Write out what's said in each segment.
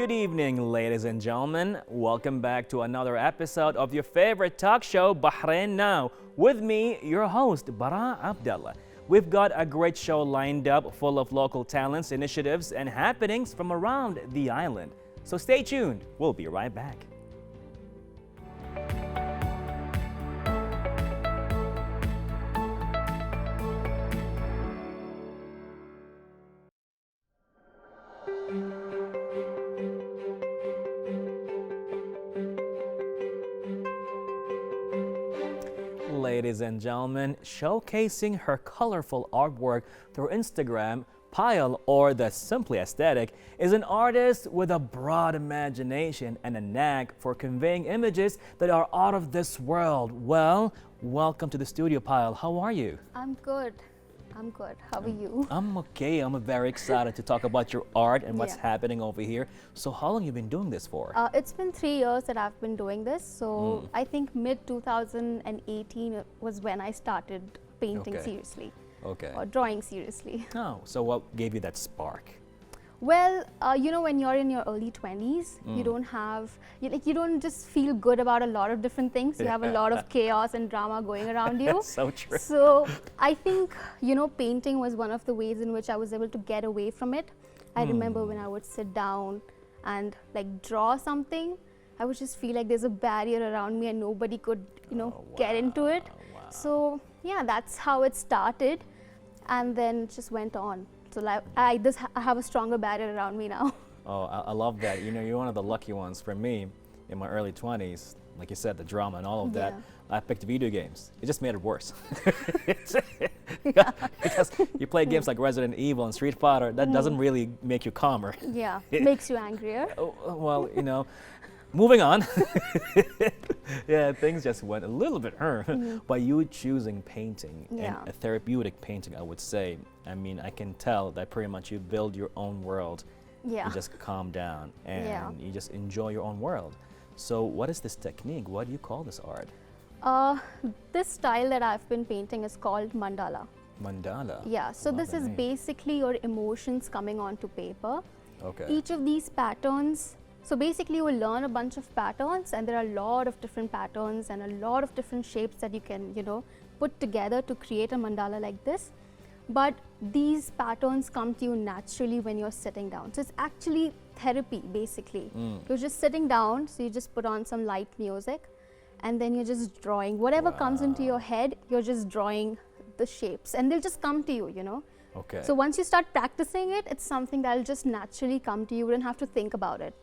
Good evening, ladies and gentlemen. Welcome back to another episode of your favorite talk show, Bahrain Now. With me, your host, Bara Abdulla. We've got a great show lined up full of local talents, initiatives, and happenings from around the island. So stay tuned. We'll be right back. Ladies and gentlemen, showcasing her colorful artwork through Instagram, Payal, or the Simply Aesthetic, is an artist with a broad imagination and a knack for conveying images that are out of this world. Well, welcome to the studio, Payal. How are you? I'm good. How are you? I'm okay. I'm very excited to talk about your art and what's Yeah. happening over here. So how long have you been doing this for? It's been 3 years that I've been doing this. So I think mid 2018 was when I started painting Okay. seriously Okay. or drawing seriously. Oh, so what gave you that spark? Well, when you're in your early 20s, you don't just feel good about a lot of different things. You have a lot of chaos and drama going around you. That's so true. So I think, painting was one of the ways in which I was able to get away from it. I remember when I would sit down and draw something, I would just feel like there's a barrier around me and nobody could, get into it. Wow. So yeah, that's how it started, and then it just went on. So I have a stronger barrier around me now. Oh, I love that. You're one of the lucky ones. For me, in my early 20s, like you said, the drama and all of that, Yeah. I picked video games. It just made it worse. Because you play games like Resident Evil and Street Fighter, that doesn't really make you calmer. Yeah, makes you angrier. Oh, well, moving on. Yeah, things just went a little bit by you choosing painting, Yeah. and a therapeutic painting, I would say. I mean, I can tell that pretty much you build your own world. Yeah. You just calm down and Yeah. you just enjoy your own world. So what is this technique? What do you call this art? This style that I've been painting is called mandala. Mandala. Yeah, so Love this the is name. basically your emotions coming onto paper. Okay. Each of these patterns, so basically you will learn a bunch of patterns, and there are a lot of different patterns and a lot of different shapes that you can, put together to create a mandala like this. But these patterns come to you naturally when you're sitting down. So it's actually therapy, basically. You're just sitting down, so you just put on some light music, and then you're just drawing. Whatever comes into your head, you're just drawing the shapes, and they'll just come to you, Okay. So once you start practicing it, it's something that'll just naturally come to you. You don't have to think about it.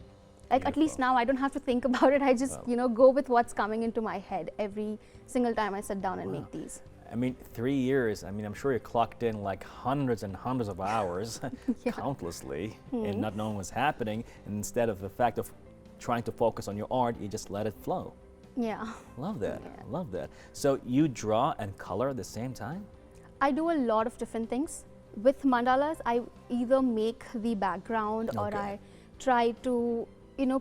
At least now I don't have to think about it. I just, go with what's coming into my head every single time I sit down and make these. I mean, 3 years, I'm sure you clocked in like hundreds and hundreds of hours, countlessly, and not knowing what's happening. And instead of the fact of trying to focus on your art, you just let it flow. Yeah. Love that. Yeah. Love that. So you draw and color at the same time? I do a lot of different things. With mandalas, I either make the background or Okay. I try to,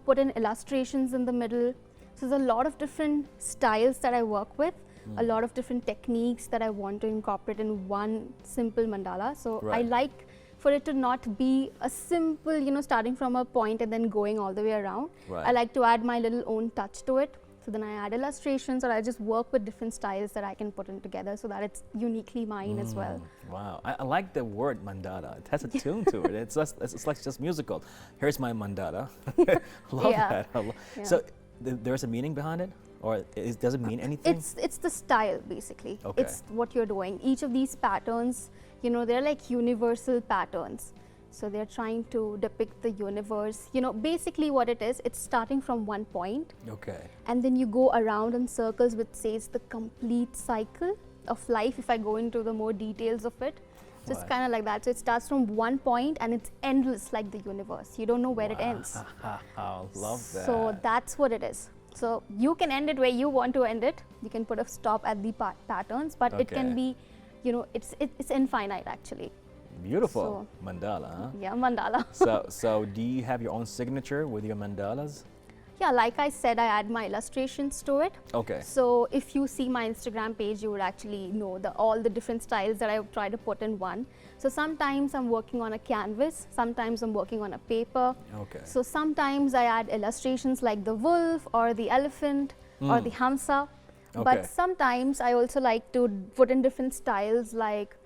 put in illustrations in the middle. So there's a lot of different styles that I work with, a lot of different techniques that I want to incorporate in one simple mandala. So I Right. like for it to not be a simple, starting from a point and then going all the way around. Right. I like to add my little own touch to it. So then I add illustrations, or I just work with different styles that I can put in together so that it's uniquely mine as well. Wow, I like the word mandala. It has a tune to it. It's like just musical. Here's my mandala. Love Yeah. that. Yeah. So there's a meaning behind it, or does it mean anything? It's the style, basically. Okay. It's what you're doing. Each of these patterns, they're like universal patterns. So they're trying to depict the universe. Basically what it is, it's starting from one point, Okay. and then you go around in circles, which says the complete cycle of life, if I go into the more details of it. So it's Right. kind of like that. So it starts from one point and it's endless, like the universe. You don't know where it ends. Wow, love that. So that's what it is. So you can end it where you want to end it. You can put a stop at the patterns, but it can Okay. be, it's infinite actually. Beautiful So- mandala, huh? Yeah, mandala. So do you have your own signature with your mandalas? Yeah, like I said, I add my illustrations to it. Okay. So if you see my Instagram page, you would actually know all the different styles that I try to put in one. So sometimes I'm working on a canvas, sometimes I'm working on a paper. Okay. So sometimes I add illustrations like the wolf or the elephant or the hamsa. Okay. But sometimes I also like to put in different styles like,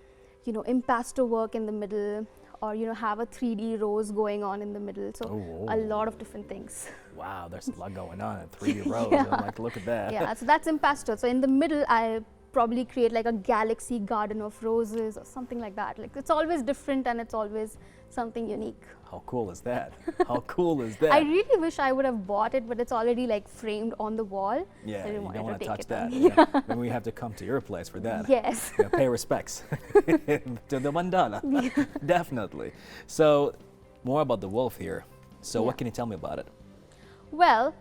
impasto work in the middle, or have a 3D rose going on in the middle. So a lot of different things. Wow, there's a lot going on in 3D rows. Yeah. I'm like, look at that. Yeah, so that's impasto. So in the middle, I probably create like a galaxy garden of roses or something like that. Like it's always different and it's always something unique. How cool is that? How cool is that? I really wish I would have bought it, but it's already like framed on the wall. Yeah, I didn't you want don't want to take touch it that. down. Yeah. Then we have to come to your place for that. Yes. Yeah, pay respects to the mandala. Definitely. So, more about the wolf here. So, what can you tell me about it? Well,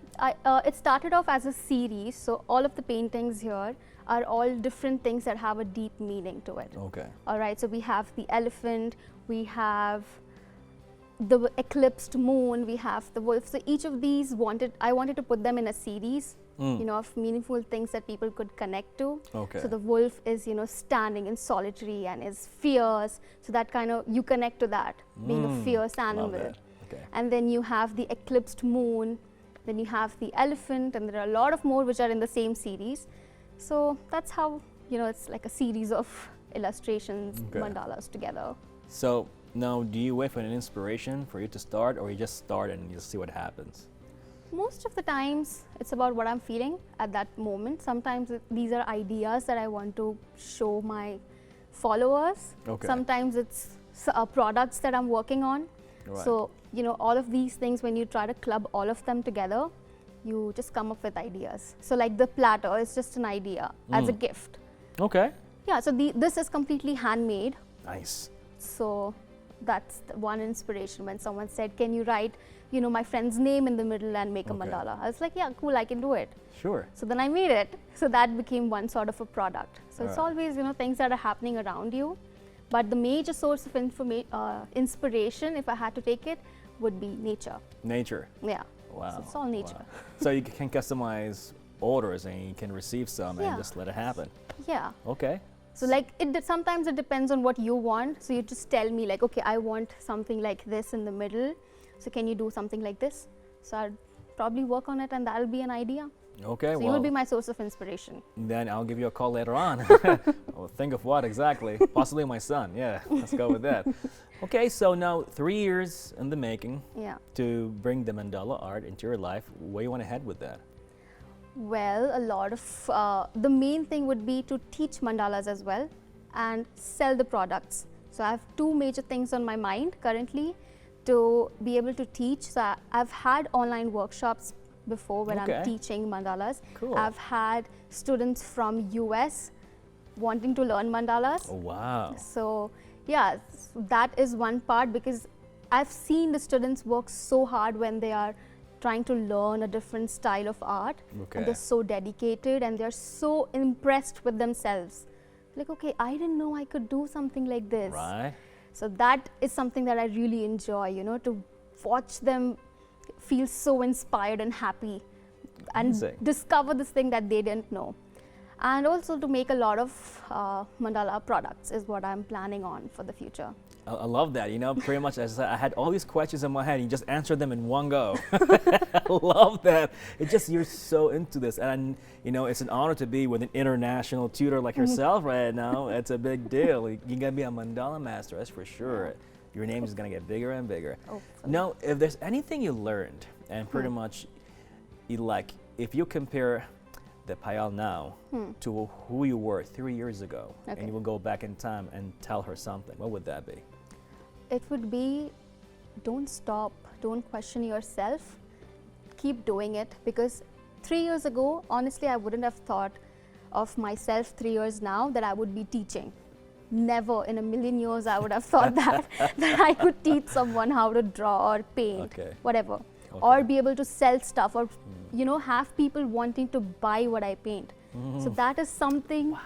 it started off as a series. So all of the paintings here are all different things that have a deep meaning to it. Okay. All right. So we have the elephant, we have the eclipsed moon, we have the wolf. So each of these I wanted to put them in a series, of meaningful things that people could connect to. Okay. So the wolf is, standing in solitary and is fierce. So that kind of, you connect to that, being a fierce animal. Love that. Okay. And then you have the eclipsed moon, then you have the elephant, and there are a lot of more which are in the same series. So that's how, it's like a series of illustrations, mandalas together. So now, do you wait for an inspiration for you to start, or you just start and you see what happens? Most of the times, it's about what I'm feeling at that moment. Sometimes these are ideas that I want to show my followers. Okay. Sometimes it's products that I'm working on. Right. So, all of these things, when you try to club all of them together, you just come up with ideas. So like the platter is just an idea as a gift. Okay. Yeah, so this is completely handmade. Nice. So that's the one inspiration when someone said, can you write, my friend's name in the middle and make a mandala? I was like, yeah, cool, I can do it. Sure. So then I made it. So that became one sort of a product. So it's Right. always, things that are happening around you. But the major source of inspiration, if I had to take it, would be nature. Nature. Yeah. Wow. So it's all nature. Wow. So you can customize orders and you can receive some and just let it happen. Yeah. Okay. So like sometimes it depends on what you want. So you just tell me like, okay, I want something like this in the middle. So can you do something like this? So I'll probably work on it and that'll be an idea. Okay. So you will be my source of inspiration. Then I'll give you a call later on. Well, think of what exactly? Possibly my son. Yeah, let's go with that. Okay, so now 3 years in the making to bring the mandala art into your life. Where you want to head with that? Well, a lot of the main thing would be to teach mandalas as well and sell the products. So I have two major things on my mind currently to be able to teach. So I've had online workshops before when I'm teaching mandalas. Cool. I've had students from US wanting to learn mandalas. Oh, wow. So yeah, that is one part because I've seen the students work so hard when they are trying to learn a different style of art. And they're so dedicated and they're so impressed with themselves. Like, okay, I didn't know I could do something like this. Right. So that is something that I really enjoy, to watch them feel so inspired and happy and discover this thing that they didn't know. And also to make a lot of mandala products is what I'm planning on for the future. I love that. Pretty much as I had all these questions in my head, you just answered them in one go. I love that. It's just you're so into this, and it's an honor to be with an international tutor like yourself right now. It's a big deal. You're gonna be a mandala master, that's for sure. Your name is gonna get bigger and bigger. Now, if there's anything you learned, and pretty much, if you compare the Payal now to who you were 3 years ago, and you will go back in time and tell her something, what would that be? It would be, don't stop, don't question yourself, keep doing it, because 3 years ago, honestly, I wouldn't have thought of myself 3 years now that I would be teaching. Never in a million years I would have thought that I could teach someone how to draw or paint, whatever, or be able to sell stuff, or have people wanting to buy what I paint. So that is something,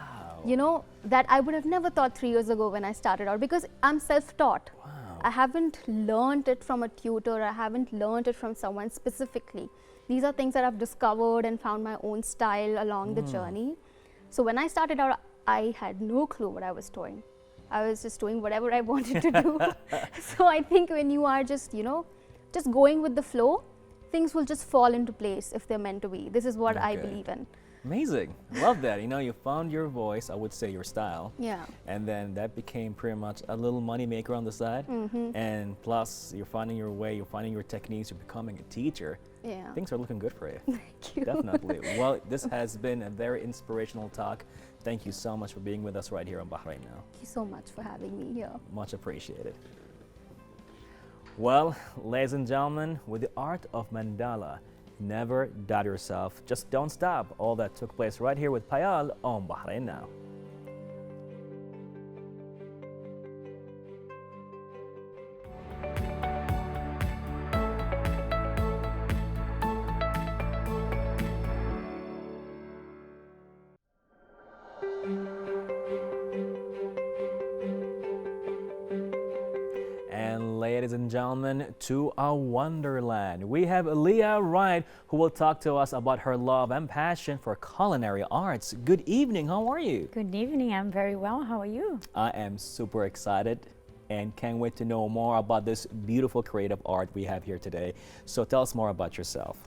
that I would have never thought 3 years ago when I started out, because I'm self-taught. I haven't learned it from a tutor. I haven't learned it from someone specifically. These are things that I've discovered and found my own style along the journey. So when I started out, I had no clue what I was doing. I was just doing whatever I wanted to do. So I think when you are just, just going with the flow, things will just fall into place if they're meant to be. This is what I believe in. Amazing. Love that. You found your voice, I would say your style. Yeah. And then that became pretty much a little money maker on the side. And plus, you're finding your way, you're finding your techniques, you're becoming a teacher. Yeah. Things are looking good for you. Thank you. Definitely. Well, this has been a very inspirational talk. Thank you so much for being with us right here on Bahrain Now. Thank you so much for having me here. Much appreciated. Well, ladies and gentlemen, with the art of mandala, never doubt yourself. Just don't stop. All that took place right here with Payal on Bahrain Now. And ladies and gentlemen, to our wonderland, we have Lia Wright, who will talk to us about her love and passion for culinary arts. Good evening, how are you? Good evening, I'm very well. How are you? I am super excited and can't wait to know more about this beautiful creative art we have here today. So tell us more about yourself.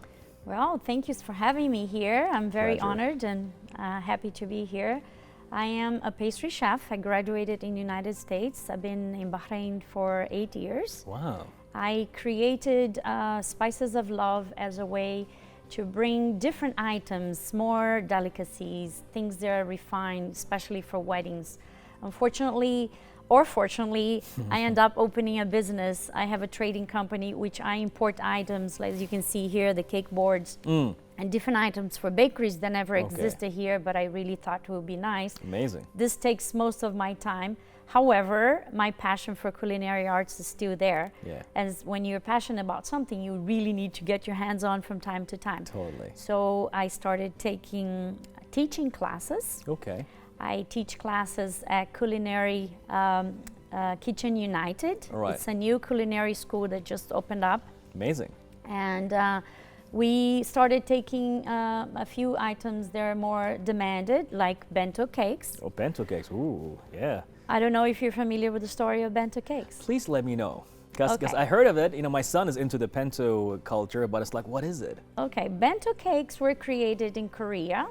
Well, thank you for having me here. I'm very Pleasure. honored and happy to be here. I am a pastry chef. I graduated in the United States. I've been in Bahrain for 8 years. Wow. I created Spices of Love as a way to bring different items, more delicacies, things that are refined, especially for weddings. Unfortunately, or fortunately, I end up opening a business. I have a trading company which I import items, as you can see here, the cake boards and different items for bakeries that never existed here, but I really thought it would be nice. Amazing. This takes most of my time. However, my passion for culinary arts is still there. Yeah. As when you're passionate about something, you really need to get your hands on from time to time. Totally. So I started teaching classes. Okay. I teach classes at Culinary Kitchen United. All right. It's a new culinary school that just opened up. Amazing. And we started taking a few items that are more demanded, like bento cakes. Oh, bento cakes. Ooh, yeah. I don't know if you're familiar with the story of bento cakes. Please let me know. Because Okay. I heard of it. My son is into the bento culture, but it's like, what is it? Okay, bento cakes were created in Korea.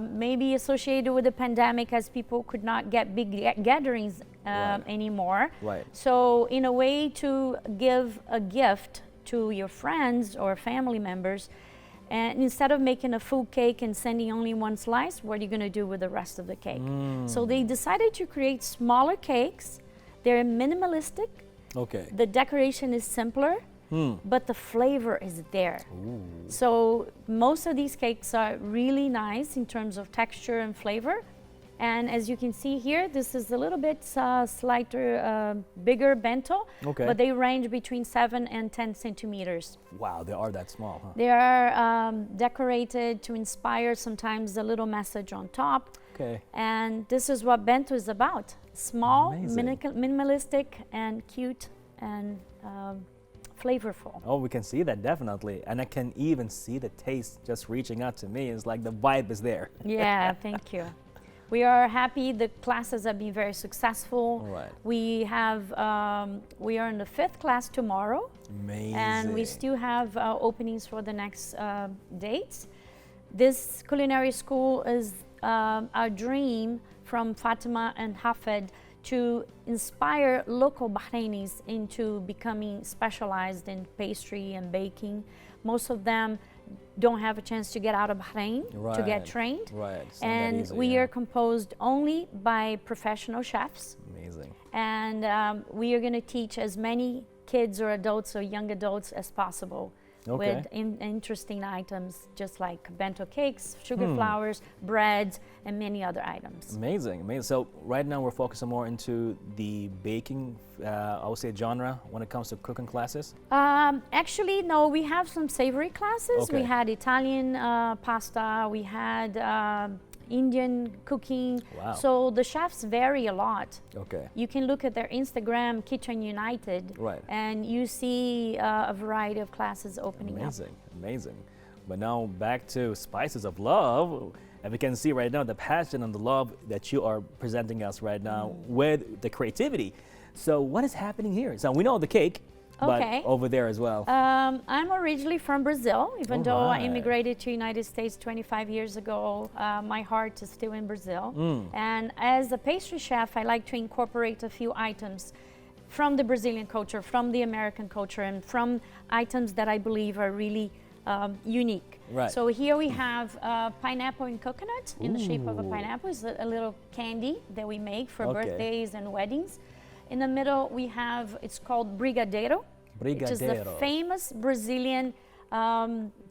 Maybe associated with the pandemic, as people could not get big gatherings Right. anymore. Right. So in a way to give a gift to your friends or family members, and instead of making a full cake and sending only one slice, what are you going to do with the rest of the cake? So they decided to create smaller cakes. They're minimalistic. Okay. The decoration is simpler, but the flavor is there. So most of these cakes are really nice in terms of texture and flavor. And as you can see here, this is a little bit slighter, bigger bento, Okay. but they range between 7 and 10 centimeters. Wow, they are that small, huh? They are decorated to inspire sometimes a little message on top. Okay. And this is what bento is about. Small, Amazing. minimalistic, and cute, and flavorful. Oh, we can see that definitely. And I can even see the taste just reaching out to me. It's like the vibe is there. Yeah, thank you. We are happy. The classes have been very successful. All right. We are in the 5th class tomorrow. Amazing. And we still have openings for the next dates. This culinary school is our dream from Fatima and Hafed to inspire local Bahrainis into becoming specialized in pastry and baking. Most of them don't have a chance to get out of Bahrain to get Right. trained. Right. It's not that And easy, we yeah. are composed only by professional chefs. Amazing. And we are going to teach as many kids or adults or young adults as possible Okay. with interesting items, just like bento cakes, sugar flours, breads, and many other items. Amazing. Amazing. So right now we're focusing more into the baking, I would say, genre when it comes to cooking classes. Actually, no, we have some savory classes. Okay. We had Italian pasta, we had Indian cooking. Wow. So the chefs vary a lot. Okay. You can look at their Instagram, Kitchen United, Right. and you see a variety of classes opening up. Amazing, amazing. But now back to Spices of Love. And we can see right now the passion and the love that you are presenting us right now with the creativity. So what is happening here? So we know the cake, Okay. but over there as well. I'm originally from Brazil, even though I Alright. immigrated to United States 25 years ago. My heart is still in Brazil. Mm. And as a pastry chef, I like to incorporate a few items from the Brazilian culture, from the American culture, and from items that I believe are really unique. Right. So here we have pineapple and coconut in the shape of a pineapple. It's a little candy that we make for Okay. birthdays and weddings. In the middle we have, it's called brigadeiro, which is the Brigadeiro. famous Brazilian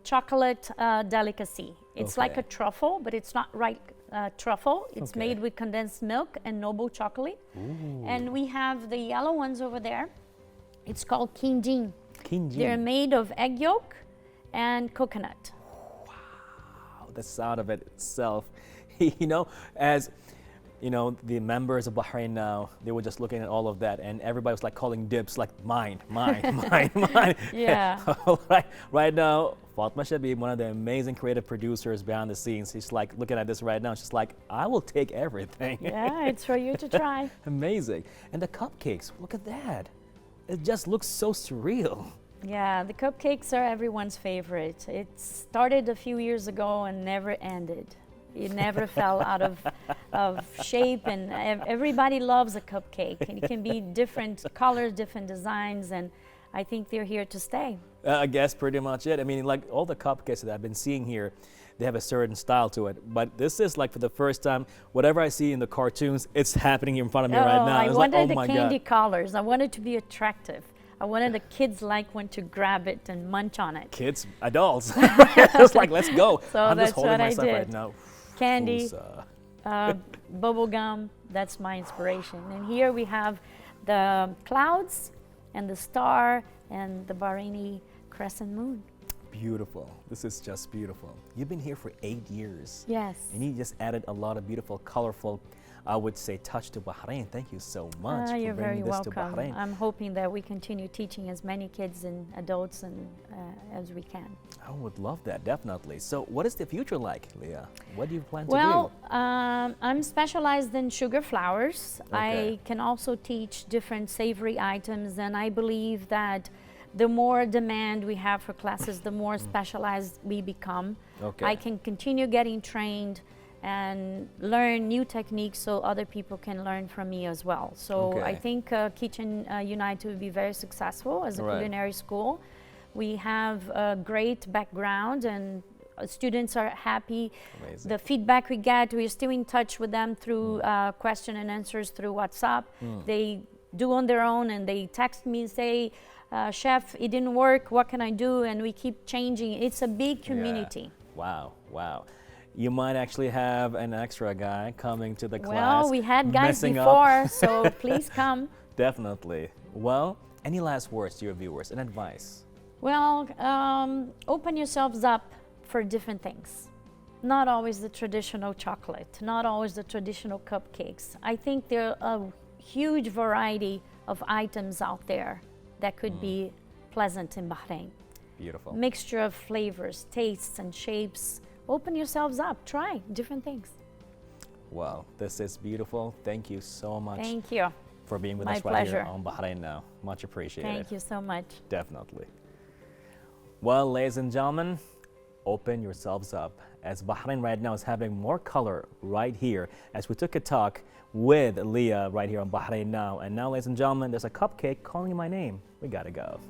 chocolate delicacy. It's like Okay. a truffle, but it's not right truffle. It's Okay. made with condensed milk and noble chocolate. And we have the yellow ones over there. It's called quindim. Quindim. They're made of egg yolk and coconut. The sound of it itself, you know, as you know, the members of Bahrain Now, they were just looking at all of that, and everybody was like calling dibs, like mine, mine, mine, mine. Yeah. Right now, Fatma Shabib, one of the amazing creative producers behind the scenes, she's like looking at this right now. She's like, I will take everything. Yeah, it's for you to try. Amazing. And the cupcakes, look at that. It just looks so surreal. Yeah, the cupcakes are everyone's favorite. It started a few years ago and never ended. It never fell out of shape, and everybody loves a cupcake. And it can be different colors, different designs, and I think they're here to stay. I guess pretty much it. I mean, like all the cupcakes that I've been seeing here, they have a certain style to it. But this is like for the first time, whatever I see in the cartoons, it's happening in front of me right now. I It's wanted like, oh the my candy God. colors. I wanted to be attractive. I wanted the kids like one to grab it and munch on it. Kids, adults. It's like, let's go. So I'm that's just holding what I myself did. right now. Candy, Fusa. bubble gum, that's my inspiration. And here we have the clouds and the star and the Bahraini crescent moon. Beautiful. This is just beautiful. You've been here for 8 years. Yes. And you just added a lot of beautiful, colorful, I would say, touch to Bahrain. Thank you so much for You're very bringing this to welcome. Bahrain. I'm hoping that we continue teaching as many kids and adults and as we can. I would love that, definitely. So what is the future like, Lia? What do you plan Well, to do? I'm specialized in sugar flowers. Okay. I can also teach different savory items, and I believe that the more demand we have for classes, the more specialized we become. Okay. I can continue getting trained and learn new techniques so other people can learn from me as well. So Okay. I think Kitchen United will be very successful as a Right. culinary school. We have a great background, and students are happy. Amazing. The feedback we get, we're still in touch with them through question and answers through WhatsApp. They do on their own, and they text me and say, Chef, it didn't work, what can I do? And we keep changing. It's a big community. Yeah. Wow, wow. You might actually have an extra guy coming to the class. Well, we had guys messing up. before, so please come. Definitely. Well, any last words to your viewers and advice? Well, open yourselves up for different things. Not always the traditional chocolate, not always the traditional cupcakes. I think there are a huge variety of items out there that could be pleasant in Bahrain. Beautiful. Mixture of flavors, tastes, and shapes. Open yourselves up, try different things. Well, this is beautiful. Thank you so much Thank you. for being with My us right here pleasure. on Bahrain Now. Much appreciated. Thank you so much. Definitely. Well, ladies and gentlemen, open yourselves up as Bahrain right now is having more color right here as we took a talk with Lia right here on Bahrain Now. And now, ladies and gentlemen, there's a cupcake calling my name. We gotta go.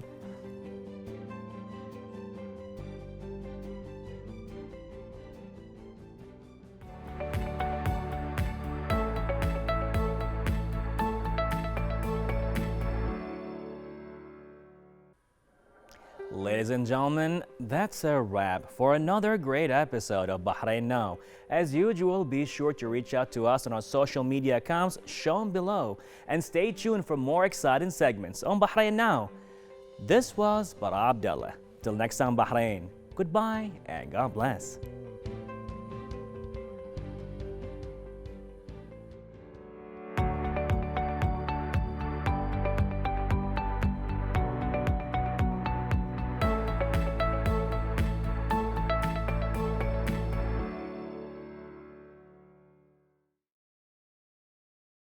Ladies and gentlemen, that's a wrap for another great episode of Bahrain Now. As usual, be sure to reach out to us on our social media accounts shown below and stay tuned for more exciting segments on Bahrain Now. This was Bara Abdulla. Till next time, Bahrain. Goodbye and God bless.